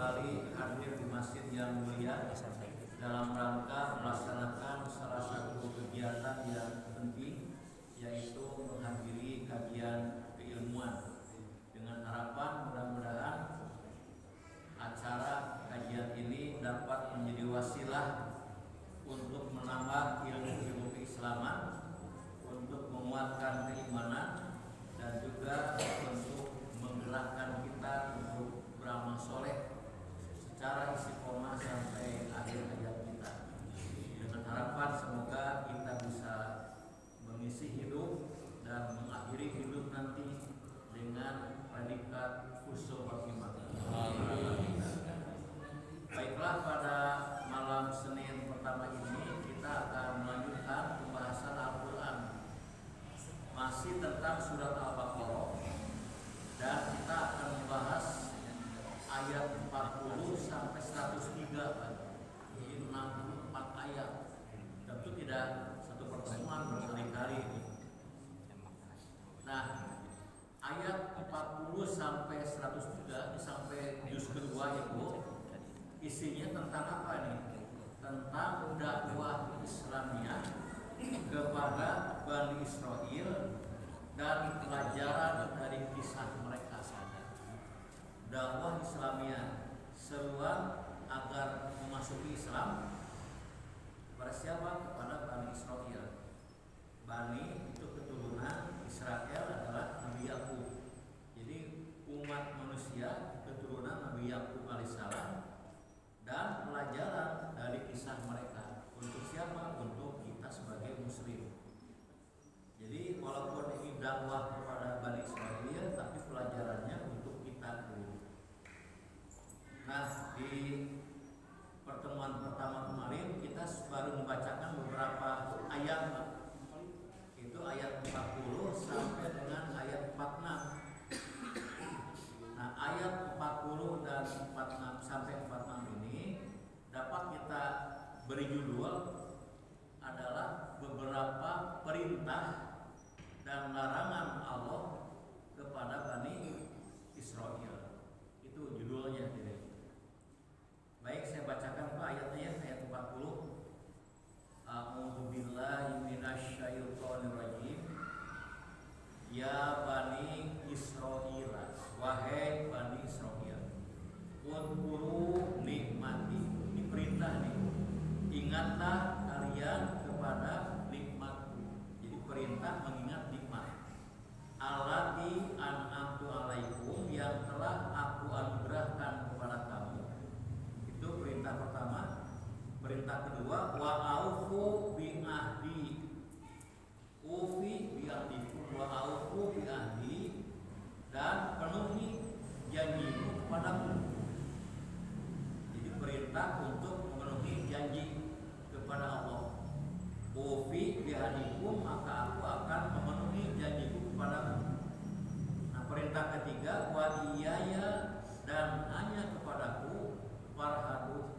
kembali hadir di masjid yang mulia dalam rangka melaksanakan salah satu kegiatan yang penting, yaitu menghadiri kajian keilmuan, dengan harapan mudah-mudahan acara kajian ini dapat menjadi wasilah untuk menambah ilmu-ilmu keislaman, untuk menguatkan keimanan, dan juga untuk menggerakkan kita untuk beramal soleh secara istiqomah sampai akhir hayat kita. Dengan harapan semoga kita bisa mengisi hidup dan mengakhiri hidup nanti dengan predikat husnul khotimah. Baiklah, pada malam Senin pertama ini kita akan melanjutkan pembahasan Al-Quran, masih tentang surat Al-Baqarah, dan kita akan membahas ayat 40 sampai 103, jadi 64 ayat. Tentu tidak satu pertemuan, berkali-kali. Nah, ayat 40 sampai 103 sampai juz kedua itu isinya tentang apa nih? Tentang dakwah Islamiyah kepada Bani Israel dan pelajaran dari kisah mereka. Dakwah Islamiyah, seruan agar memasuki Islam kepada siapa? Kepada Bani Israel. Bani itu keturunan Israel adalah Nabi Yakub. Jadi umat manusia keturunan Nabi Yakub alaihissalam, dan pelajaran dari kisah mereka untuk siapa? Untuk kita sebagai muslim. Jadi walaupun ini dakwah kepada Bani Israel, tapi pelajarannya untuk kita dulu. Nah, di pertemuan pertama kemarin kita baru membacakan beberapa ayat. Itu ayat 40 sampai dengan ayat 46. Nah, ayat 40 dan 46 sampai 46 ini dapat kita beri judul adalah beberapa perintah dan larangan Allah kepada Bani Israel. Itu judulnya ini. Baik, saya bacakan Pak ayatnya ya, ayat 40. A'udzu billahi minasyaitonir rajim. Ya Bani Israil, wahai Bani Israil, udhkuru nikmati. Ini perintah nih. Ingatlah kalian kepada nikmatku. Jadi perintah mengingat nikmat. Allati an'amtu alaikum, yang telah aku anugerahkan kepada kamu. Itu perintah pertama. Perintah kedua, wa aufu bi ahdi. Ufi bi ahdikum wa aufu bi ahdi, dan penuhi janjimu kepadaku. Jadi perintah untuk memenuhi janji kepada Allah. Ufi bi ahdikum, maka aku akan memenuhi janjiku kepadamu. Nah, perintah ketiga, wa iyaya, dan hanya kepadaku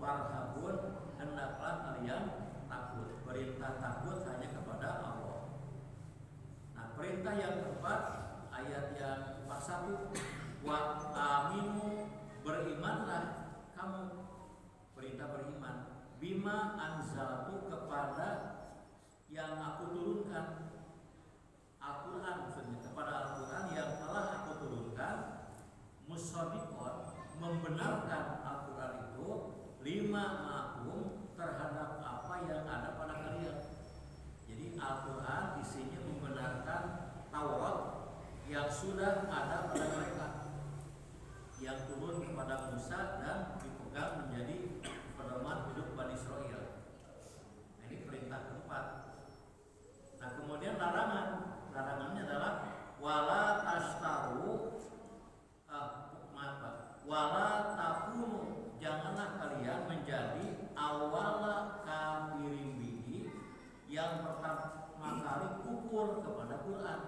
farhabun, hendaklah kalian takut. Perintah takut hanya kepada Allah. Nah, perintah yang keempat, ayat yang 41, wa aminu, berimanlah kamu. Perintah beriman. Bima anzaltu, kepada yang aku turunkan. Al-Quran maksudnya, kepada Al-Quran yang telah aku turunkan. Musaddiqon, membenarkan Al-Quran itu, lima ma'hum, terhadap apa yang ada pada kalian. Jadi Al-Quran isinya membenarkan Taurat yang sudah ada pada mereka, yang turun kepada Musa dan dipegang menjadi pedoman hidup Bani Israil. Nah, ini perintah keempat. Nah, kemudian larangannya adalah wala tastaru, wala takunu, janganlah kalian menjadi awala kafirin bihi, yang pertama kali kufur kepada Quran.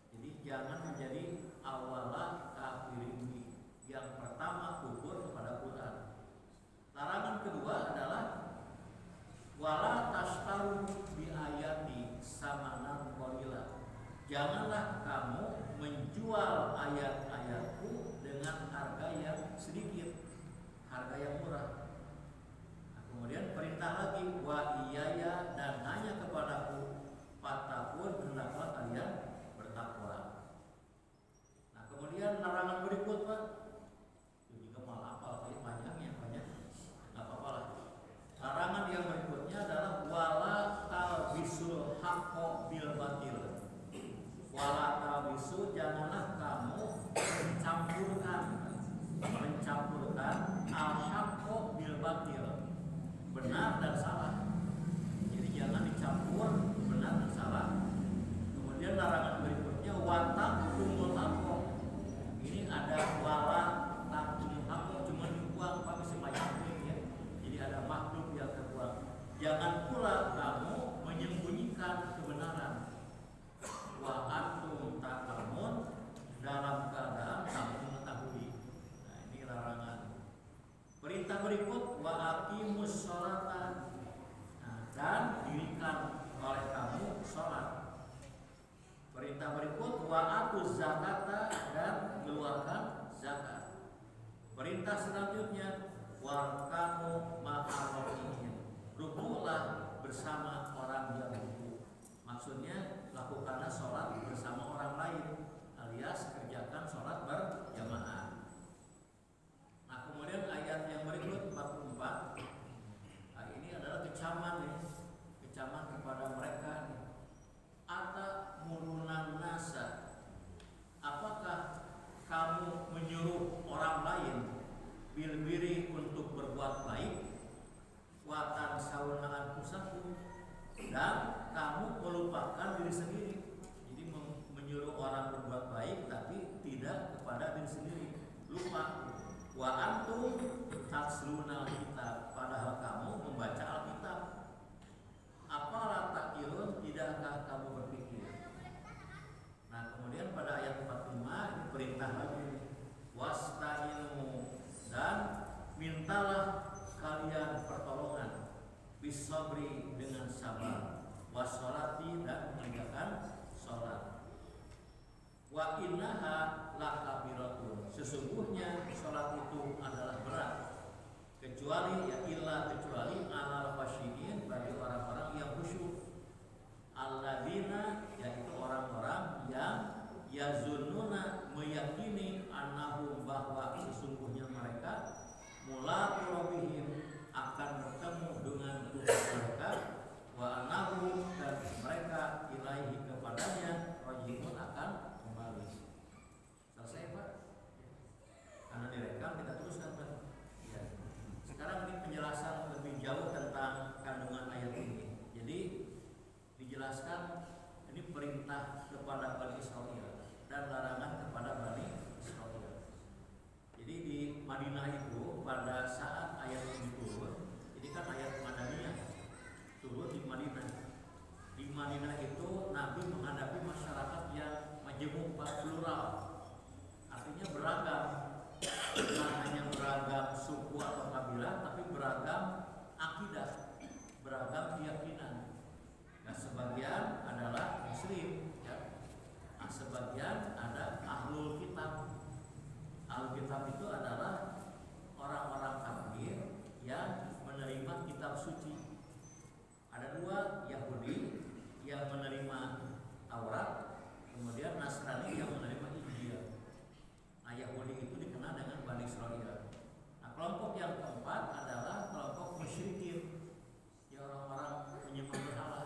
Jadi jangan menjadi awala kafirin bihi, yang pertama kufur harga yang murah. Nah, kemudian perintah lagi, wa iyaya, dan hanya kepadaku fattaqun, hendaklah kalian bertakwa. Nah, kemudian larangan berikut, Pak. Itu juga malah apa kayak panjangnya banyak. Enggak apa-apa lah. Larangan yang berikutnya adalah wala talbisul haqqo bil batil. Wala talbisu, janganlah kamu mencampurkan al-haqqo bil batil, benar dan salah. Jadi jangan dicampur benar dan salah. Kemudian larangan berikutnya wataqtumul haqqo. Ini ada wala taqtumul haqqo, cuma dibuang pakai semayang ya. Jadi ada makhluk yang terbuang. Jangan pula kamu menyembunyikan kebenaran. Wa antum ta'lamun, dalam keadaan kamu mengetahui. Nah, ini larangan. Perintah berikut wa aqimus sholata. Nah, dan dirikan oleh kamu sholat. Perintah berikut wa atuz zakata, dan keluarkan zakat. Perintah selanjutnya warkanu ma'arrofihin, rukulah bersama orang yang ruku. Maksudnya lakukanlah sholat bersama orang lain, alias kerjakan sholat berjamaah. Nah, kemudian ayat yang berikut 44. Nah, ini adalah kecaman nih, kecaman kepada mereka nih. Ata murunan nasa, apakah kamu menyuruh orang lain bil biri, untuk berbuat baik, watan saunaan pusaku, dan kamu melupakan diri sendiri. Jadi menyuruh orang berbuat baik tapi tidak kepada diri sendiri, lupa. Wa antum tatsluna kitab, padahal kamu membaca Alkitab. Apalah takilun, tidakkah kamu berpikir? Nah, kemudian pada ayat 45 ini perintah lagi, wasta'inu, dan mintalah kalian pertolongan, bisabri, dengan sabar, washolati, dan mengerjakan sholat. Wa innaha lakabiratun, sesungguhnya sholat itu adalah berat, kecuali kecuali alal fasyiin, bagi orang-orang yang khusyuk. Alladzina, yaitu orang-orang yang yazunnuna, meyakini, annahum, bahwa sesungguhnya mereka mulaqu rabbihim, akan bertemu dengan Tuhan mereka, wa annahum, dan mereka ilaihi, kepadanya, rajiun, akan kembali. Selesai, Pak? Karena direkam, kita teruskan, Pak. Ya. Sekarang ini penjelasan lebih jauh tentang kandungan ayat ini. Jadi dijelaskan ini perintah kepada Bani Israil dan larangan kepada Bani Israil. Jadi di Madinah itu pada saat ayat ini turun, ini kan ayat Madaniyah, turun di Madinah. Di Madinah itu Nabi menghadapi masyarakat yang majemuk, plural, artinya beragam. Bukan hanya beragam suku atau kabilah, tapi beragam akidah, beragam keyakinan. Nah, sebagian adalah Muslim, ya. Nah, sebagian ada ahlul kitab. Ahlul kitab itu adalah orang-orang kafir yang menerima kitab suci. Ada dua, Yahudi yang menerima Taurat, kemudian Nasrani yang menerima Injil. Nah, Yahudi itu dikenal dengan Bani Israil. Nah, kelompok yang keempat adalah kelompok musyrikin, ya, orang-orang penyembah berhala.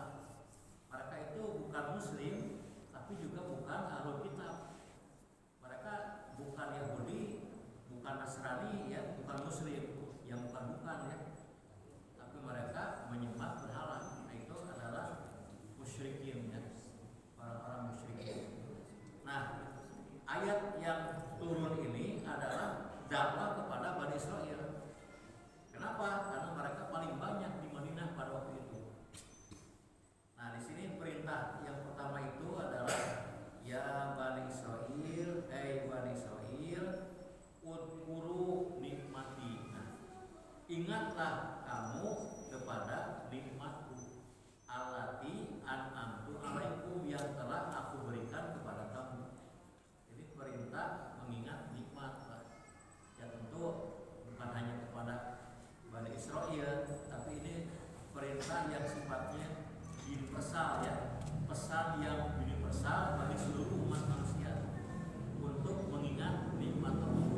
Mereka itu bukan Muslim, tapi juga bukan Ahlul Kitab. Mereka bukan Yahudi, bukan Nasrani, ya, bukan Muslim, yang bukan ya. Tapi mereka menyembah berhala. Nah, itu adalah musyrikin, ya, orang-orang musyrikin. Nah, ayat yang turun ini adalah dakwah kepada Bani Israil. Kenapa? Karena mereka paling banyak di Madinah pada waktu itu. Nah, di sini perintah yang pertama itu adalah ya Bani Israil, Bani Israil, udkuru nikmati. Nah, ingatlah kamu kepada nikmatku, allati an'amtu alaikum, yang telah aku berikan kepada kamu. Jadi perintah mengingat nikmat, Pak. Ya tentu bukan hanya kepada pesan yang sifatnya universal ya, pesan yang universal bagi seluruh umat manusia untuk mengingat nikmat Allah.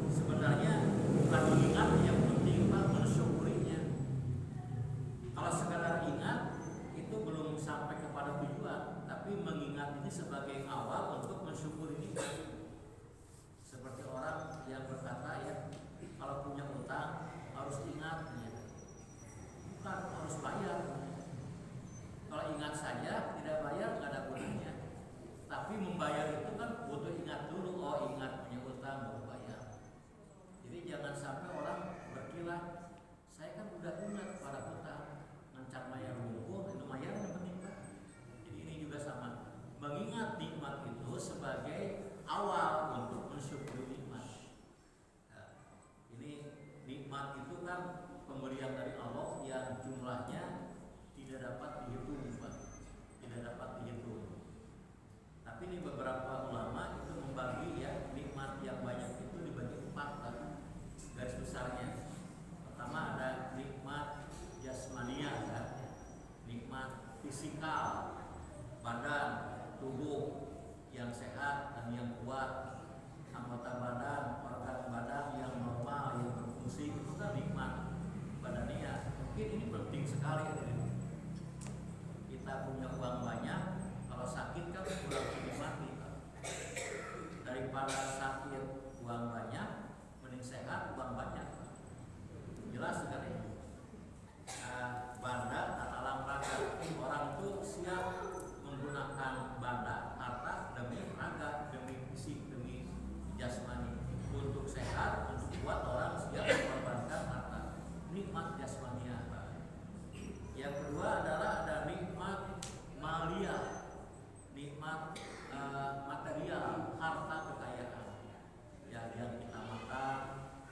Sebenarnya bukan mengingat yang penting Pak, mensyukurinya. Kalau sekadar ingat itu belum sampai kepada tujuan, tapi mengingat ini sebagai awal untuk mensyukuri nikmat. Seperti orang yang berkata ya, kalau punya utang harus ingat ya. Bukan harus bayar. Kalau ingat saja tidak bayar nggak ada gunanya. Tapi membayar itu kan butuh ingat dulu. Oh ingat punya utang baru bayar. Jadi jangan sampai orang berkilah. Saya kan udah ingat pada utang, ngencan bayar lumpuh, itu bayar yang penting Pak. Jadi ini juga sama. Mengingat nikmat itu sebagai awal untuk mensyukuri nikmat. Nah, ini nikmat itu kan pemberian dari Allah yang jumlahnya tidak dapat dihitung, Pak. Tidak dapat dihitung. Tapi ini beberapa ulama itu membagi ya nikmat yang banyak itu dibagi 4 kan, garis besarnya. Pertama ada nikmat jasmania kan, nikmat fisikal, badan, tubuh yang sehat dan yang kuat, anggota badan, organ badan yang normal, yang berfungsi, itu kan nikmat badania. Mungkin ini penting sekali ya. Kita punya uang banyak, kalau sakit kan kurang dinikmati. Daripada sakit uang banyak, mending sehat uang banyak. Jelas sekali. Banda dan alam raga, orang itu siap menggunakan banda, harta demi raga, demi fisik, demi jasmani. Untuk sehat, untuk kuat, orang siap mengorbankan harta. Nikmat jasmania. Yang kedua adalah ada nikmat malia, nikmat material, harta kekayaan. Ya, yang kita makan,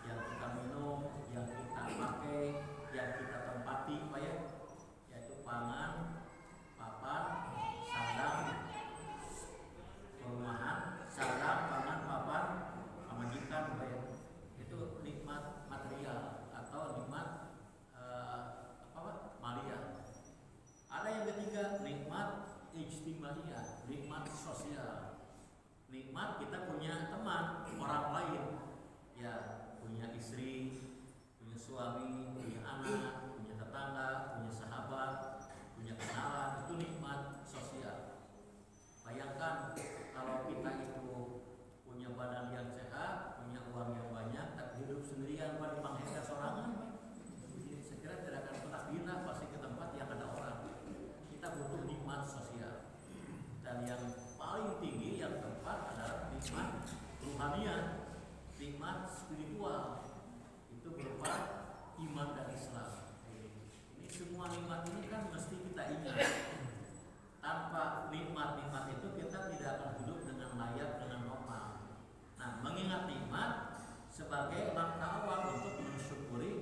yang kita minum, yang kita pakai, yang kita tempati, Pak ya, yaitu pangan, papan, sandang, perumahan, sandang, pangan, papan, majikan, Pak ya. Itu nikmat material atau nikmat malia. Ada yang ketiga, nikmat ijtimaiyah, nikmat sosial. Nikmat kita punya teman, orang lain, ya punya istri, punya suami, punya anak, punya tetangga, punya sahabat, punya kenalan, itu nikmat sosial. Bayangkan kalau kita itu punya badan yang sehat, punya uang yang banyak, tapi hidup sendirian pada panggilan sorangan, saya kira tidak akan pernah pindah pasti ke tempat yang ada orang. Kita butuh nikmat sosial. Dan yang paling tinggi yang keempat adalah nikmat ruhaniah, nikmat spiritual. Itu berupa iman dan Islam. Ini semua nikmat ini kan mesti kita ingat. Tanpa nikmat-nikmat itu kita tidak akan hidup dengan layak, dengan normal. Nah, mengingat nikmat sebagai langkah awal untuk mensyukuri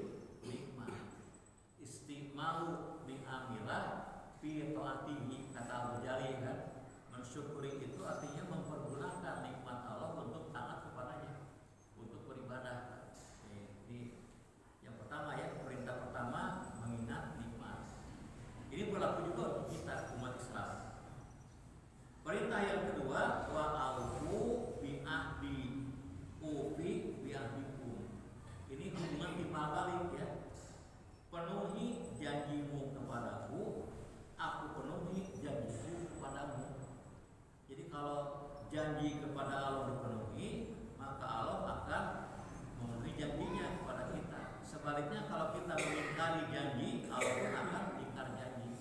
nikmat. Istimalu bi'amilah fi ta'atihi, kata Al-Ghazali kan. Mensyukuri itu artinya mempergunakan nikmat Allah untuk taat kepadanya, untuk beribadah. Ini yang pertama ya, perintah pertama mengingat nikmat. Ini berlaku juga untuk kita umat Islam. Perintah yang kedua, wa aufu bi ahdi ufi bi ahdikum. Ini hubungan timbal balik ya. Penuhi janjimu kepadaku, aku penuhi janjiku kepadamu. Jadi kalau janji kepada Allah dipenuhi, maka Allah akan memenuhi janjinya kepada kita. Sebaliknya kalau kita mengingkari janji, Allah pun akan ingkar janji.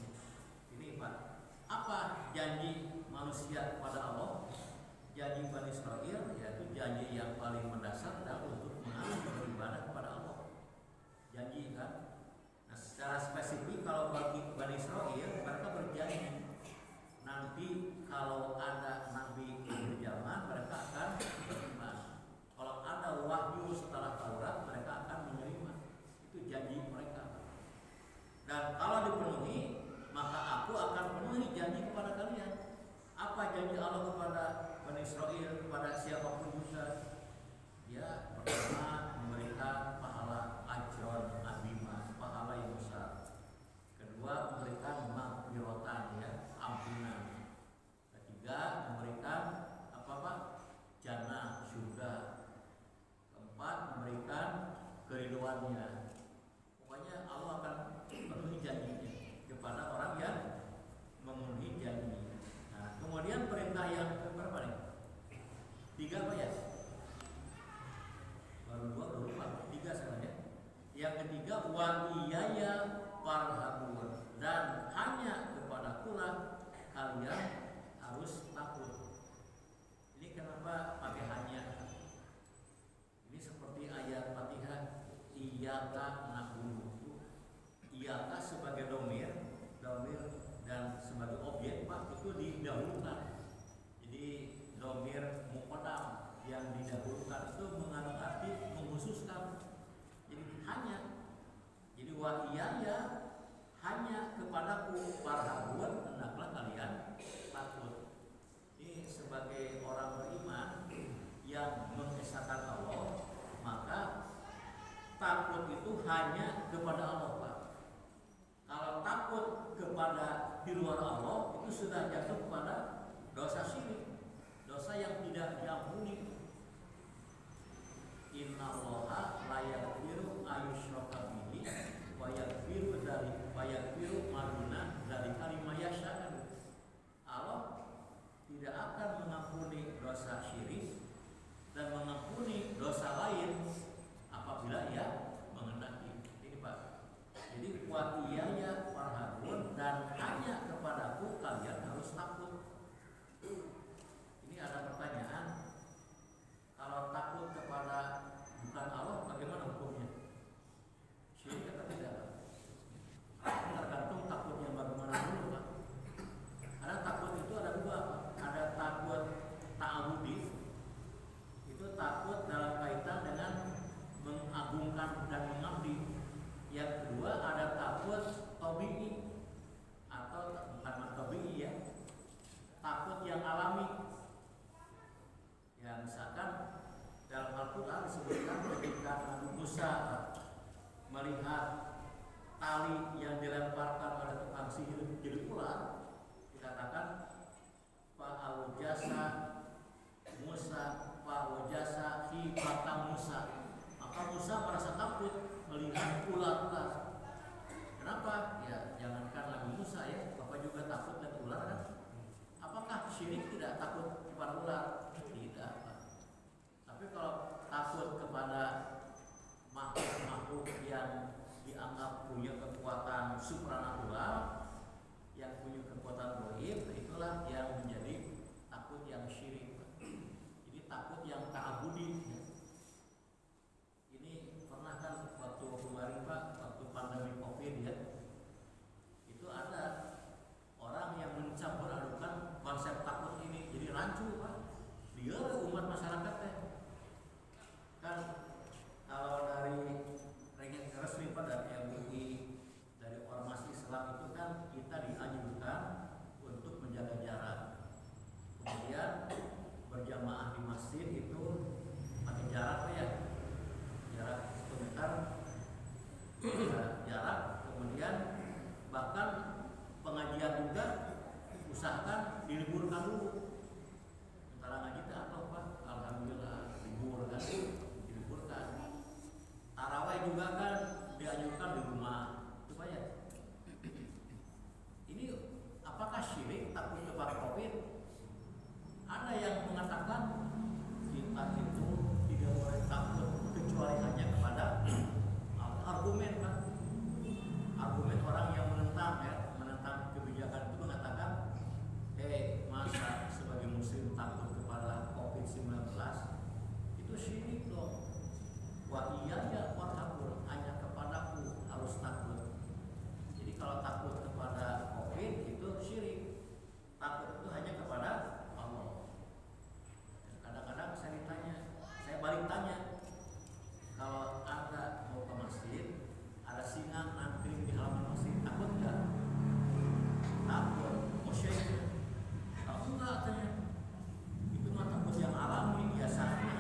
Ini Pak, apa janji manusia kepada Allah? Janji Bani Israil yaitu janji yang paling mendasar adalah untuk beribadah kepada Allah. Janji kan? Nah, secara spesifik kalau bagi Bani Israil mereka berjanji nanti kalau ada nabi akhir zaman mereka akan beriman. Kalau ada wahyu setelah Taurat mereka akan menerima. Itu janji mereka. Dan kalau dipenuhi, maka aku akan penuhi janji kepada kalian. Apa janji Allah kepada Bani Israil, kepada siapapun juga? Ya, pertama hewannya. Pokoknya Allah akan memenuhi janjinya kepada orang yang memenuhi janjinya. Nah, kemudian perintah yang keberapa nih? 3 apa ya? Baru 2, baru 4, 3 sekarang ya. Yang ketiga, wa iyaya farhabun, dan hanya kepadakulah kalian harus takut. Ini kenapa pakai hanya? Ini seperti ayat Fatihah, iyyaka na'budu. Iyyaka sebagai domir dan sebagai objek Pak itu didahulukan. Jadi domir muqaddam yang didahulukan itu mengandung arti mengkhususkan. Jadi hanya, jadi wa iyaya, hanya kepadaku farhabun, hendaklah kalian takut. Ini sebagai orang beriman yang mengesahkan Allah, maka takut itu hanya kepada Allah Pak. Kalau takut kepada di luar Allah itu sudah jatuh kepada dosa syirik, dosa yang tidak diampuni. Innallaha la yaghfiru ayyushraka bihi wa yaghfiru ma duna dzalika liman yasha'. Allah tidak akan mengampuni dosa syirik dan mengampuni dosa lain apabila Ia menghendaki. Ini Pak. Jadi wa iyaya farhabun, dan hanya kepadaku kalian harus takut. Ini ada pertanyaan. Kalau takut kepada bukan Allah, bagaimana hukumnya? Syirik atau tidak? Tergantung takutnya bagaimana dulu Pak. Ada takut itu ada 2 Pak. Ada takut ta'abudi, itu takut dalam kaitan dengan mengagungkan dan mengabdi. Yang kedua ada takut tabi'i, atau bukan tabi'i ya, takut yang alami. Ya misalkan dalam Al-Quran disebutkan ketika Nabi Musa melihat tali yang dilemparkan oleh tukang sihir jadi ular, dikatakan fa'awjasa Musa fa'awjasa hibata Musa. Maka Musa merasa takut melihat ular-ular. Kenapa? Ya jangankan Nabi Musa ya, Bapak juga takut dengan ular kan? Apakah syirik tidak takut kepada ular? Tidak Pak. Tapi kalau takut kepada makhluk-makhluk yang dianggap punya kekuatan supranatural, yang punya kekuatan gaib, itulah yang menjadi takut yang syirik. Jadi takut yang ta'abudi. Ini pernah kan waktu kemarin Pak, waktu pandemi Covid ya, itu ada orang yang mencampur adukan konsep takut ini, jadi rancu Pak. Dia umat masyarakat kan, kalau dari resmi pada MUI, dari ormas Islam itu kan kita dianjurkan untuk menjaga jarak. Kemudian berjamaah di masjid itu pakai jarak ya, jarak 1 meter jarak. Kemudian bahkan pengajian juga usahakan diliburkan dulu. Sementara ngaji itu atau Pak, alhamdulillah libur kan, diliburkan. Tarawih juga kan dianjurkan di rumah, supaya ini apakah syirik takut kepada Covid? Ada yang mengatakan kita itu tidak boleh takut kecuali hanya kepada argumen kan, argumen orang yang menentang ya, menentang kebijakan itu mengatakan, masa sebagai muslim takut kepada Covid-19? Itu syirik loh. Wa iyaya farhabun, hanya kepadaku harus takut. Jadi kalau takut kepada Covid itu syirik. Takut itu hanya kepada Allah. Kadang-kadang saya balik tanya, kalau Anda mau ke masjid, ada singa ngantri di halaman masjid, takut nggak? Takut. Oh syekh, takut nggak katanya? Itu mah takut yang alami biasanya.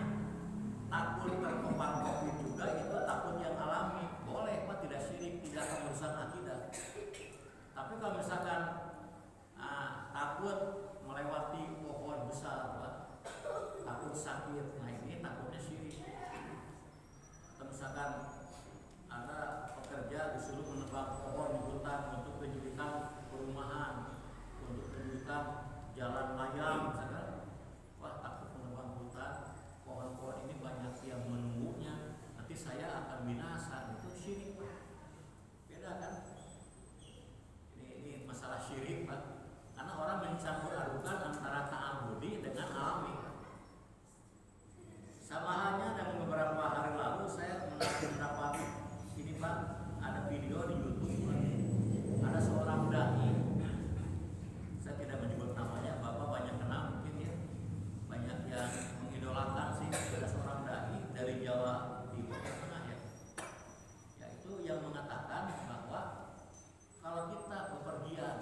Takut terpapar Covid juga itu takut yang alami, boleh Pak, tidak syirik, tidak akan merusak akidah. Tapi kalau misalkan takut melewati pohon besar Pak, takut sakit, nah ini takutnya syirik. Atau misalkan menunjukkan jalan layang misalkan, wah takut menebang hutan, pohon-pohon ini banyak yang menunggunya, nanti saya akan binasa, itu syirik Pak. Beda kan? Ini masalah syirik Pak. Karena orang mencampur adukan antara ta'abudi dengan alami. Sama halnya dengan beberapa hari lalu saya mendapat ini Pak, ada video di YouTube Pak. Ada seorang dai, saya tidak menyebut namanya, Bapak banyak kenal mungkin ya, banyak yang mengidolakan sih. Ada seorang dai dari Jawa Timur Tengah ya, yaitu yang mengatakan bahwa kalau kita bepergian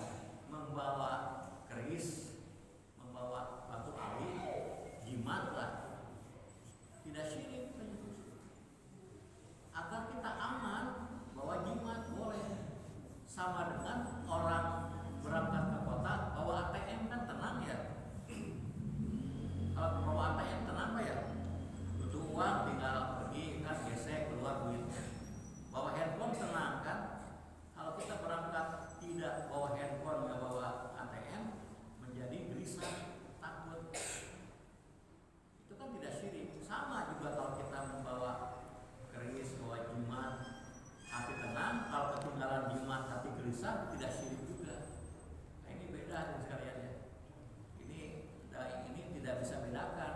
membawa keris, membawa batu ali, jimat lah, tidak syirik. Agar kita aman, bawa jimat boleh. Sama dengan orang berangkat ke kota bawa ATM kan tenang ya. Kalau bawa ATM tenang Pak ya, butuh uang tinggal pergi kan gesek keluar duitnya. Bawa handphone tenang kan. Kalau kita berangkat tidak bawa handphone, nggak bawa ATM, menjadi gelisah, takut. Itu kan tidak syirik. Sama juga kalau kita membawa keris, bawa jimat, hati tenang. Kalau ketinggalan jimat hati gelisah, tidak syirik juga. Nah ini beda sekalian ya. Ini tidak bisa bedakan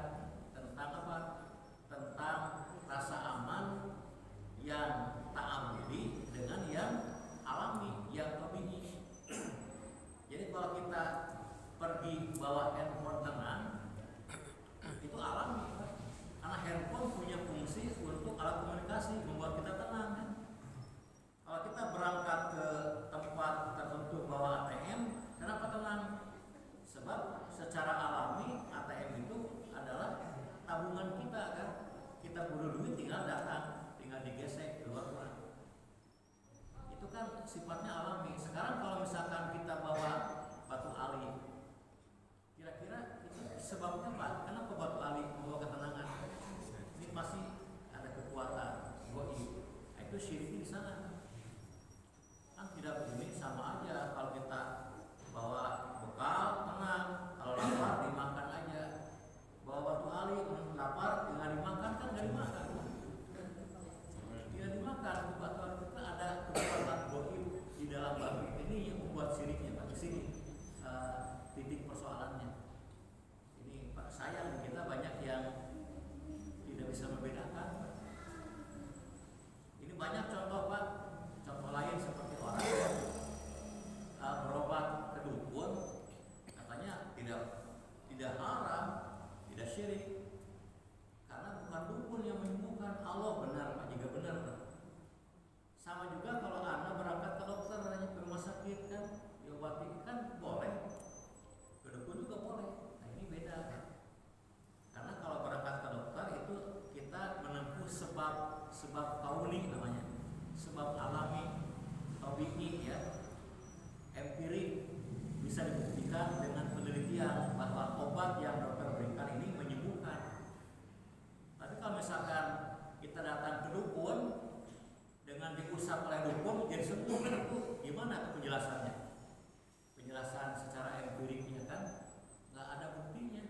tentang apa? Tentang rasa aman yang ta'abudi dengan yang alami, yang tabi'i. Jadi kalau kita pergi bawa handphone tenang, itu alami Pak. Karena handphone punya fungsi untuk alat komunikasi, membuat kita tenang kan. Kalau kita berangkat ke tempat tertentu bawa ATM, kenapa tenang? Sebab secara alami ATM itu adalah tabungan kita kan. Kita butuh duit tinggal datang, tinggal digesek keluar. Itu kan sifatnya alami. Sekarang kalau misalkan kita bawa batu ali, kira-kira itu sebabnya Pak, kenapa batu ali membawa ketenangan? Ini pasti ada kekuatan goib. Itu syirik di sana. Kan tidak begini, sama aja kalau kita bawa bekal tenang, kalau lapar dimakan aja. Bawa batu ali lapar tinggal dimakan kan nggak dimakan. Tidak dimakan, batu ali itu ada kekuatan goib di dalam batu. Ini yang membuat syiriknya Pak. Di sini titik persoalannya. Ini Pak, sayang kita banyak yang tidak bisa membedakan. Ini banyak contoh Pak. Contoh lain seperti orang yang berobat ke dukun, katanya tidak haram, tidak syirik, karena bukan dukun yang menyembuhkan, Allah benar Pak, juga benar Pak. Sama juga kalau Anda berangkat ke dokter, hanya ke rumah sakit kan, diobati kan boleh, ke dukun juga boleh. Nah ini beda Pak. Karena kalau berangkat ke dokter itu kita menempuh sebab kauni namanya, sebab alami, tabi'i ya, empirik, bisa dibuktikan dengan penelitian bahwa obat yang dokter berikan ini menyembuhkan. Tapi kalau misalkan kita datang ke dukun dengan diusap oleh dukun jadi sembuh, itu gimana penjelasannya? Penjelasan secara empiriknya kan nggak ada buktinya.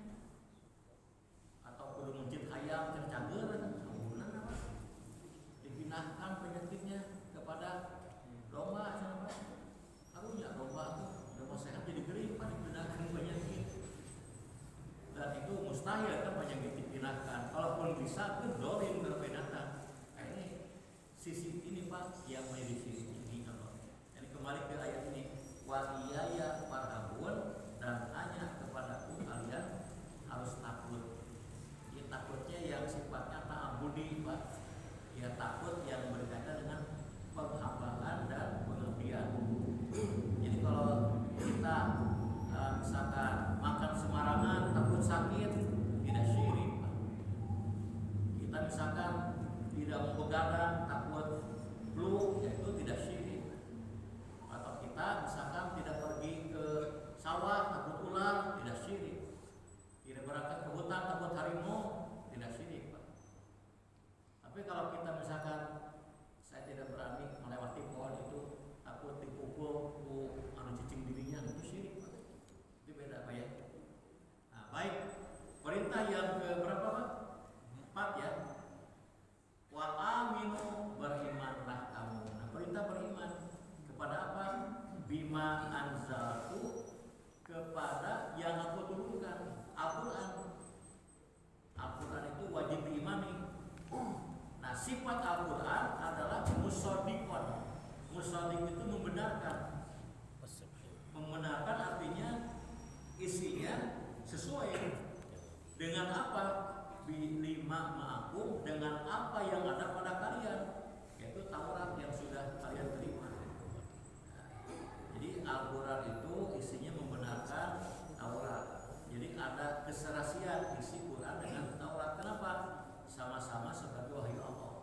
Atau kudu mencit hayam tercager kan, ambulan apa? Dipindahkan penyakitnya kepada domba sama harusnya domba sehat jadi kering Pak, dipindahkan penyakit. Dan itu mustahil kan penyakit dipindahkan. Kalaupun bisa itu dolim ke binatang. Nah ini sisi ini Pak yang menjadi sisi ini Allah. Jadi kembali ke ayat ini, wa iyaya farhabun, dan hanya kepadaku kalian harus takut. Ya, takutnya yang sifatnya ta'abudi Pak. Ya takut yang berkaitan dengan penghambalan dan pengabdian. Jadi kalau kita misalkan makan sembarangan takut sakit, tidak syirik Pak. Kita misalkan tidak mau begadang takut flu, itu tidak syirik. Atau kita misalkan tidak pergi ke sawah takut ular, tidak syirik. Tidak berangkat ke hutan takut harimau, tidak syirik Pak. Tapi kalau kita misalkan saya tidak berani melewati pohon itu, takut dipukul, anu cicing dirinya, itu syirik Pak. Itu beda. bima anzaltu, kepada yang aku turunkan, Al-Quran. Al-Quran itu wajib diimani. Nah, sifat Al-Quran adalah mushaddiqon. Mushaddiq itu membenarkan. Membenarkan artinya isinya sesuai dengan apa? Bilima ma'akum, dengan apa yang ada pada kalian, yaitu Taurat yang sudah kalian terima. Jadi Al-Quran itu isinya membenarkan Taurat. Jadi ada keserasian isi Quran dengan Taurat. Kenapa? Sama-sama sebagai wahyu Allah.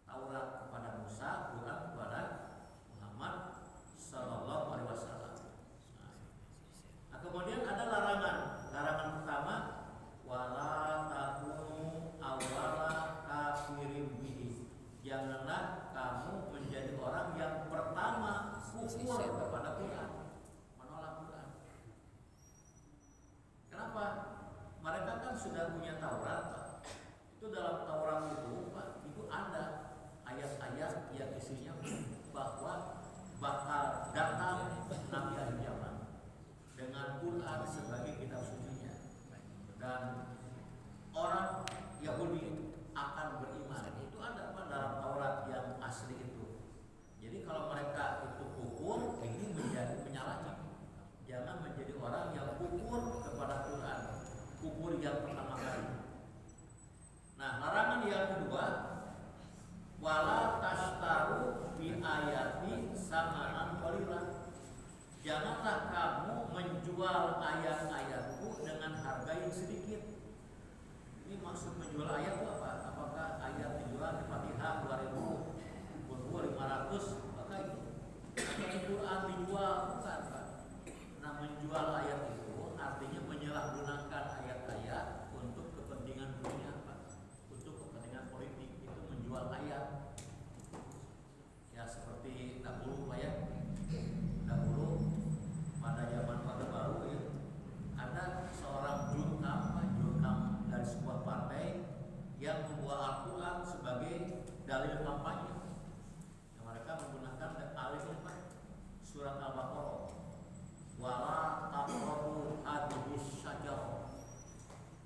Taurat kepada Musa, Quran kepada Muhammad Sallallahu Alaihi Wasallam. Nah, kemudian ada larangan. Larangan pertama, wala takunu awwala kafirin bihi. Janganlah kamu menjadi orang yang pertama kufur kepada Quran, menolak Quran. Kenapa? Mereka kan sudah punya Taurat, Pak. Itu dalam Taurat itu, Pak, itu ada ayat-ayat yang isinya bahwa bakal datang Nabi akhir zaman dengan Quran sebagai kitab sucinya, dan orang Yahudi akan beriman. Itu ada Pak dalam Taurat yang asli itu. Jadi kalau mereka itu kufur, ini menjadi penyalahnya. Jangan menjadi orang yang kufur kepada Quran, kufur yang pertama kali. Nah, larangan yang kedua, wala tashtaru bi ayati samanan qalila. Janganlah kamu menjual ayat-ayatku dengan harga yang sedikit. Ini maksud menjual ayat itu apa? Apakah ayat dijual di Fatihah 2000, 500, maka itu Al-Quran dijual? Bukan, Pak. Nah, menjual ayat itu artinya menyalahgunakan ayat-ayat untuk kepentingan dunia, Pak. Untuk kepentingan politik, itu menjual ayat. Ya seperti dahulu, Pak, ya. Dahulu pada zaman Orde Baru, ya, ada seorang jurkam dari sebuah partai yang membawa Al-Quran sebagai dalil kampanye. Mereka menggunakan alifnya, Pak, surat Al-Baqarah, wala taqrabu hadhis syajarah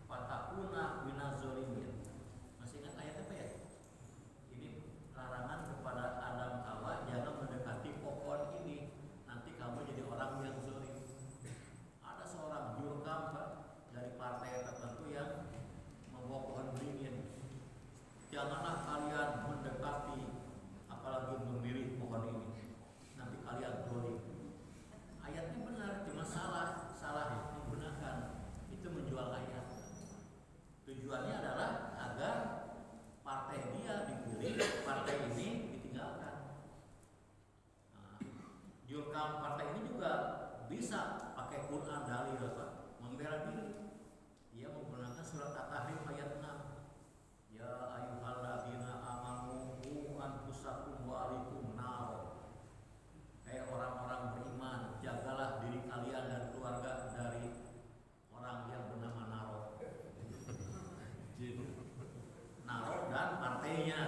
fatakuna minaz zalimin. Masih ingat ayat apa ya? Ini larangan kepada Adam Hawa, jangan mendekati pohon ini, nanti kamu jadi orang yang zalim. Ada seorang jurkam, Pak, dari partai tertentu yang membawa pohon beringin. Janganlah kalian mendekati, apalagi memilih pohon ini, nanti kalian zalim. Ayatnya benar, cuma salah menggunakan. Itu menjual ayat. Tujuannya adalah agar partai dia dipilih, partai ini ditinggalkan. Nah, jurkam partai ini juga bisa pakai Quran dalil, Pak, membela diri. Dia menggunakan surat At-Tahrim ayat 6. Ya ayyuhalladzina amanu qu anfusakum wa ahlikum nar. Hai orang-orang beriman, jagalah diri kalian dan keluarga dari orang yang bernama Naro. Naro dan partainya.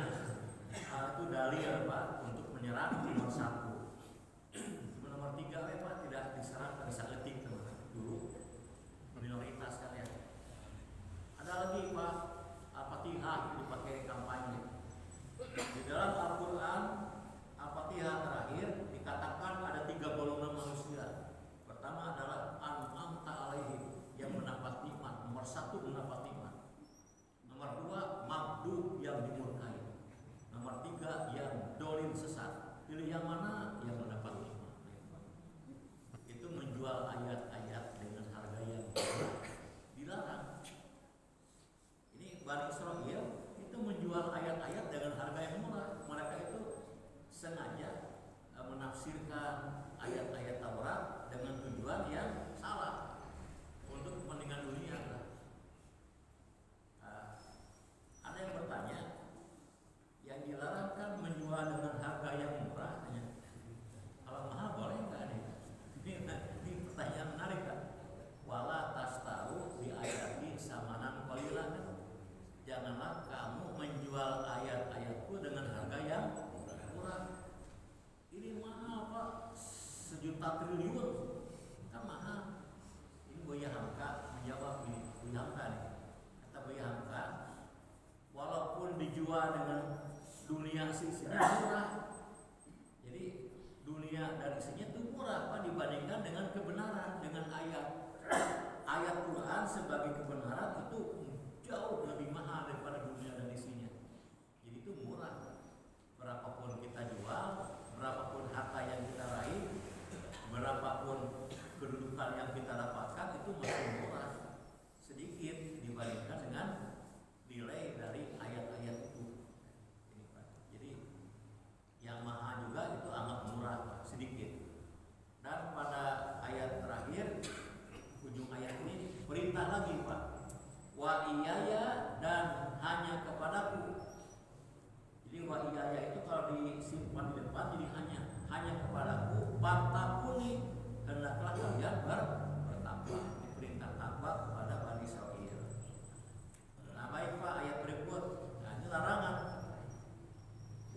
Itu dalil, Pak, untuk menyerang nomor 1. Nomor 3, Pak, tidak diserang pada saat etik, teman. Dulu minoritas kan ya. Ada lagi, Pak, Al-Fatihah dipakai kampanye. Di dalam Al-Quran, Al-Fatihah terakhir dikatakan ada 3 golongan manusia. Pertama adalah an'amta alaihim, yang mendapat nikmat. Nomor 1 mendapat nikmat. Nomor 2 maghdub, yang dimurkai. Nomor 3 yang dolim, sesat. Pilih yang mana? Yang mendapat nikmat. Itu menjual ayat-ayat dengan harga yang murah. Dilarang. Ini juta triliun kan mahal. Ini Buya Hamka menjawab ini, Buya Hamka nih, kata Buya Hamka, walaupun dijual dengan dunia sisinya murah, jadi dunia dan isinya itu murah Pak, dibandingkan dengan kebenaran, dengan ayat Quran sebagai kebenaran itu jauh lebih mahal daripada dunia dan isinya. Jadi itu murah. Berapapun kita jual, berapapun harta yang kita raih, berapapun kedudukan yang kita dapatkan, itu masih murah, sedikit dibandingkan dengan nilai dari ayat-ayat itu. Ini, Pak. Jadi yang mahal juga itu anggap murah Pak, sedikit. Dan pada ayat terakhir, ujung ayat ini perintah lagi Pak, wa iyaya, dan hanya kepadaku. Jadi wa iyaya itu kalau disimpan di depan jadi hanya kepadaku, fattaquni, hendaklah kalian bertakwa. Perintah takwa kepada Bani Israil. Nah baik Pak, ayat berikut. Nah ini larangan.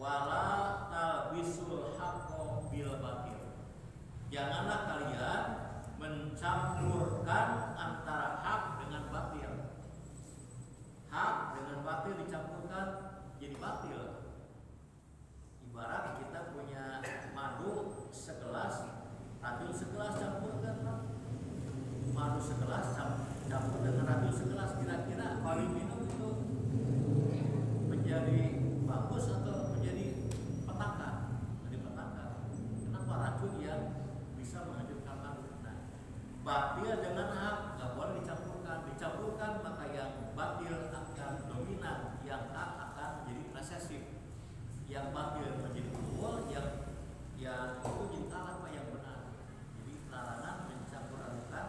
Wala talbisul haqqo bil batil. Janganlah kalian mencampurkan antara hak dengan batil. Hak dengan batil dicampurkan jadi batil. Ibarat kita punya madu segelas, racun segelas campurkan Pak. Madu segelas campur dengan racun segelas, kira-kira kalau minum itu menjadi bagus atau menjadi petaka? Menjadi petaka. Kenapa racun yang bisa menghancurkan madu? Nah, batil dengan hak nggak boleh dicampurkan maka yang batil akan dominan, yang hak akan menjadi resesif, yang batil menjadi unggul, yang itu jadi kalah Pak yang benar. Jadi larangan mencampur adukan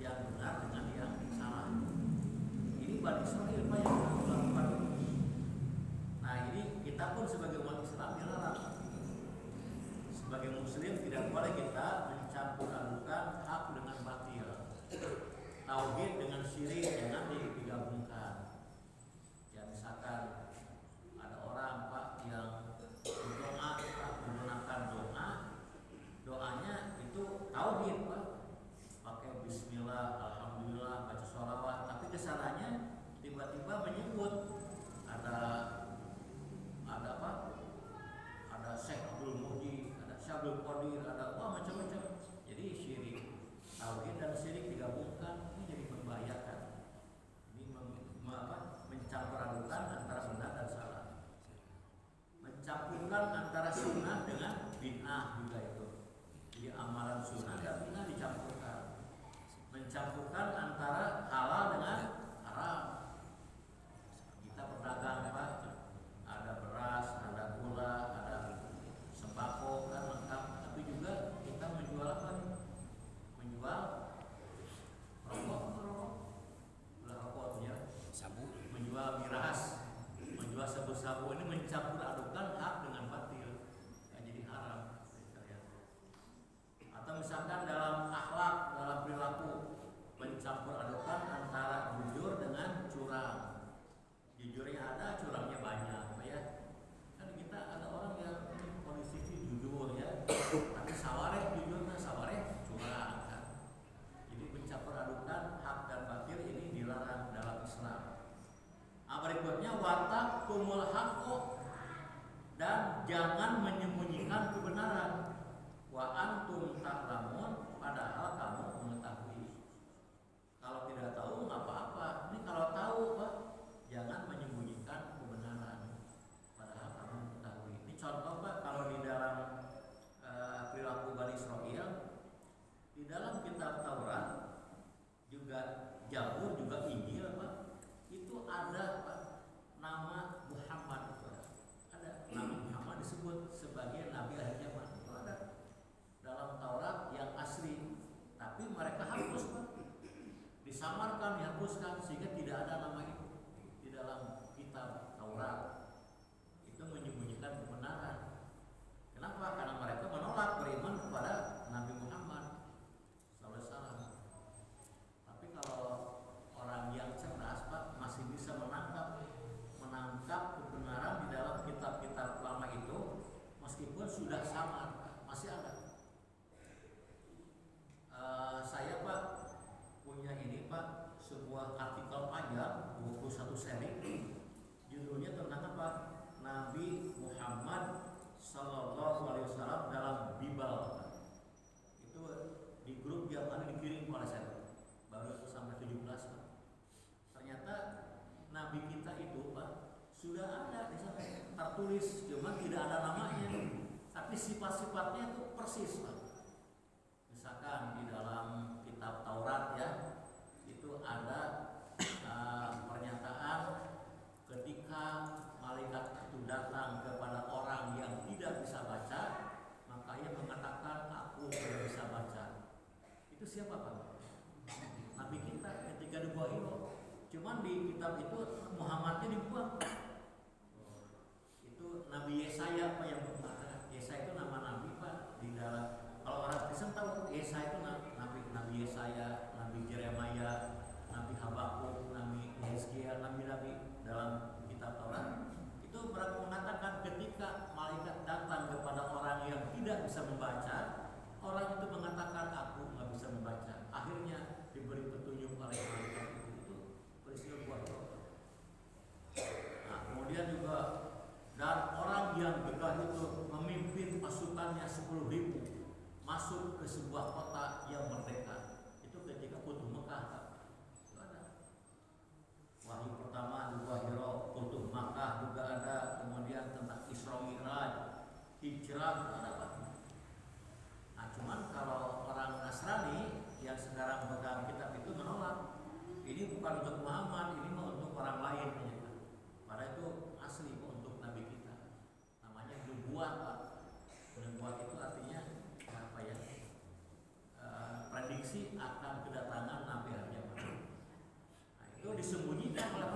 yang benar dengan yang salah. Ini Bani Israil Pak yang melakukan ini. Nah ini kita pun sebagai umat Islam dilarang. Sebagai Muslim tidak boleh kita mencampur adukan hak dengan batil. Tauhid dengan syirik jangan digabungkan. Ya misalkan ada orang Pak yang berdoa Pak, menggunakan doanya itu tauhid Pak, pakai bismillah, alhamdulillah, baca sholawat, tapi kesananya tiba-tiba menyebut ada apa? Ada Syekh Abdul Muhyi, ada Syabdul Qadir, ada macam-macam. Jadi syirik, tauhid dan syirik digabungkan, ini jadi membahayakan. Ini mencampur adukan antara benar dan salah. Mencampurkan antara sunnah dengan bid'ah juga itu. Jadi amalan sunnah dan bid'ah dicampurkan. Mencampurkan antara halal dengan haram. Kita berdagang Pak, ada beras, ada gula, ada sembako kan lengkap. Tapi juga kita menjual apa nih? Menjual rokok ya, sabu, menjual miras, menjual sabu-sabu. Ini mencampur adukan hak dengan batil, jadi haram. Atau misalkan dalam akhlak, dalam perilaku, mencampur adukan antara jujur dengan curang. Jujurnya ada, curangnya banyak, ya. Kan kita ada orang yang kondisi jujur ya, tapi sawareh jujurnya, sawareh curang kan. Jadi mencampur adukan hak dan batil ini dilarang dalam Islam. Berikutnya watak tumul haqqo, dan jangan menyembunyikan kebenaran. Wa antum ta'lamun, padahal kamu mengetahui. Kalau tidak tahu nggak apa-apa. Ini kalau tahu Pak, jangan menyembunyikan kebenaran, padahal kamu mengetahui. Ini contoh Pak, kalau di dalam perilaku Bani Israil, di dalam kitab Taurat juga Zabur juga Injil Pak, itu ada Pak nama Muhammad itu ada nama Muhammad disebut sebagai Nabi akhir zaman, itu ada dalam Taurat yang asli, tapi mereka hapus Pak, disamarkan, dihapuskan sehingga tidak ada nama itu di dalam kitab Taurat. Itu menyembunyikan kebenaran. Kenapa? Karena mereka menolak beriman kepada Nabi Muhammad SAW. Tapi kalau orang yang cerdas Pak masih bisa menangkap kebenaran di dalam kitab-kitab lama itu, meskipun sudah samar, masih ada. tertulis, cuma tidak ada namanya, tapi sifat-sifatnya itu persis, Pak. Misalkan di dalam kitab Taurat ya, itu ada pernyataan ketika malaikat itu datang kepada orang yang tidak bisa baca, maka ia mengatakan aku tidak bisa baca. Itu siapa, Pak? Nabi kita ketika di Gua Hiro. Cuman di kitab itu Muhammadnya dibuang. Itu Nabi Yesaya Pak yang mengatakan. Yesaya itu nama Nabi Pak di dalam. Kalau orang Kristen tahu Yesaya itu Nabi Yesaya, Nabi Jeremia, Nabi Habakuk, Nabi Hezkiel, Nabi-nabi dalam kitab Taurat. Itu mereka mengatakan ketika malaikat datang kepada orang yang tidak bisa membaca, orang itu mengatakan aku nggak bisa membaca. Akhirnya diberi petunjuk oleh malaikat itu peristiwa Gua Hiro. Nah, kemudian juga dan orang yang gegah itu memimpin pasukannya 10.000 masuk ke sebuah kota yang merdeka. Itu ketika Futuh Mekah. Itu ada. Wahyu pertama di Gua Hiro, Futuh Mekah juga ada. Kemudian tentang Isra Mi'raj, hijrah ada Pak. Nah, cuman kalau orang Nasrani yang sekarang pegang kitab itu menolak. Ini bukan untuk Muhammad, ini mau untuk orang lain aja, Pak. Padahal itu asli untuk Nabi kita. Namanya nubuat, Pak. Nubuat itu artinya apa ya? Prediksi akan kedatangan Nabi hari kiamat. Nah, itu disembunyikan oleh